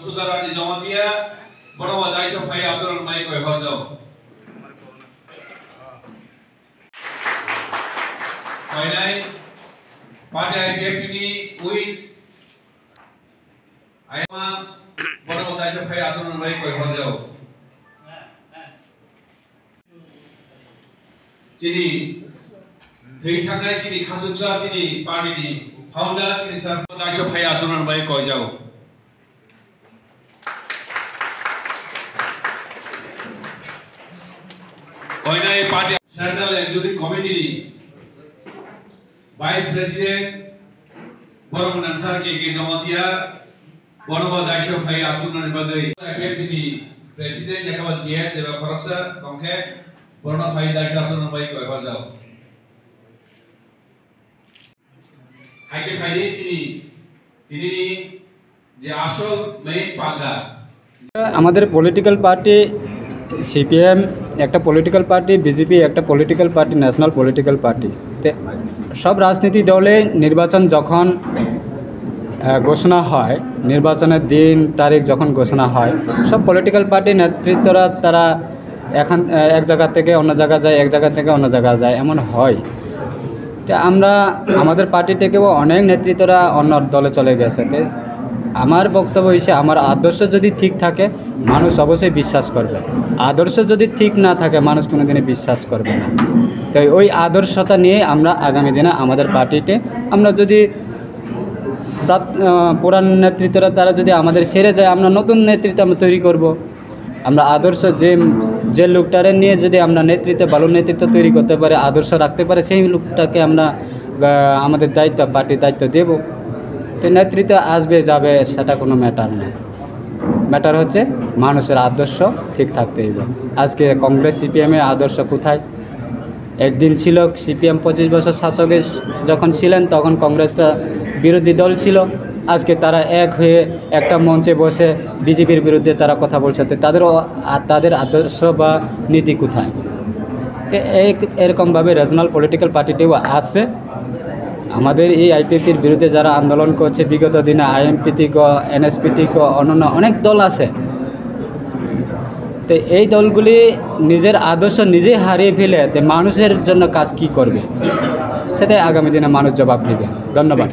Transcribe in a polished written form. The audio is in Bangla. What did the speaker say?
Saudara di Jawa Timur, boro wadai sampai asuran baik kau harjau. Finally, pada IPF ini wins. Ayam boro wadai sampai asuran baik kau harjau. Jadi, dari tangan sini khasutsa sini party ini, founder sini sar wadai sampai asuran baik kau harjau. Koinai party Central Executive Committee Vice President Borong Nansar ke Jamatia Bonoba Daisho Bhai Asunan Badai Deputy President Jakabat Jia Jeba Koroksa Tongke Borona Bhai Daisho Asunan Bhai Koi Bajau Aike Bhai ini যে আসল মেইন পাগা আমাদের পলিটিক্যাল পার্টি সিপিএম একটা পলিটিক্যাল পার্টি, বিজেপি একটা political party, national political party. সব রাজনীতি দলে নির্বাচন যখন ঘোষণা হয়, নির্বাচনের দিন তারিখ যখন ঘোষণা হয়, সব পলিটিক্যাল পার্টির নেতৃত্বরা তারা এখন এক জায়গা থেকে অন্য জায়গা যায়, এক জায়গা থেকে অন্য জায়গা যায়, এমন হয়। তো আমরা আমাদের পার্টি থেকেও অনেক নেতৃত্বরা অন্য দলে চলে গেছে। আমার বক্তব্য হিসেবে আমার আদর্শ যদি ঠিক থাকে মানুষ অবশ্যই বিশ্বাস করবে, আদর্শ যদি ঠিক না থাকে মানুষ কোনোদিনই বিশ্বাস করবে না। তাই ওই আদর্শতা নিয়ে আমরা আগামী দিনে আমাদের পার্টিতে আমরা যদি পুরান নেতৃত্বরা তারা যদি আমাদের সেরে যায়, আমরা নতুন নেতৃত্ব আমরা তৈরি করব। আমরা আদর্শ যে লোকটারে নিয়ে যদি আমরা নেতৃত্ব ভালো নেতৃত্ব তৈরি করতে পারি, আদর্শ রাখতে পারে, সেই লোকটাকে আমরা আমাদের দায়িত্ব পার্টির দায়িত্ব দেব। তো নেতৃত্ব আসবে যাবে সেটা কোনো ম্যাটার না, ম্যাটার হচ্ছে মানুষের আদর্শ ঠিক থাকতে হবে। আজকে কংগ্রেস সিপিএমের আদর্শ কোথায়? একদিন ছিল সিপিএম 25 বছর শাসকে যখন ছিলেন তখন কংগ্রেসটা বিরোধী দল ছিল, আজকে তারা এক হয়ে একটা মঞ্চে বসে বিজেপির বিরুদ্ধে তারা কথা বলছে। তাদের আদর্শ বা নীতি কোথায়? তো এরকমভাবে রিজনাল পলিটিক্যাল পার্টিটিও আছে। আমাদের এই আইপিএফটির বিরুদ্ধে যারা আন্দোলন করছে বিগত দিনে, আইএমপিটি ক এনএসপিটি ক অন্যান্য অনেক দল আছে। তো এই দলগুলি নিজের আদর্শ নিজে হারিয়ে ফেলে মানুষের জন্য কাজ কি করবে সেটাই আগামী দিনে মানুষ জবাব দেবে। ধন্যবাদ।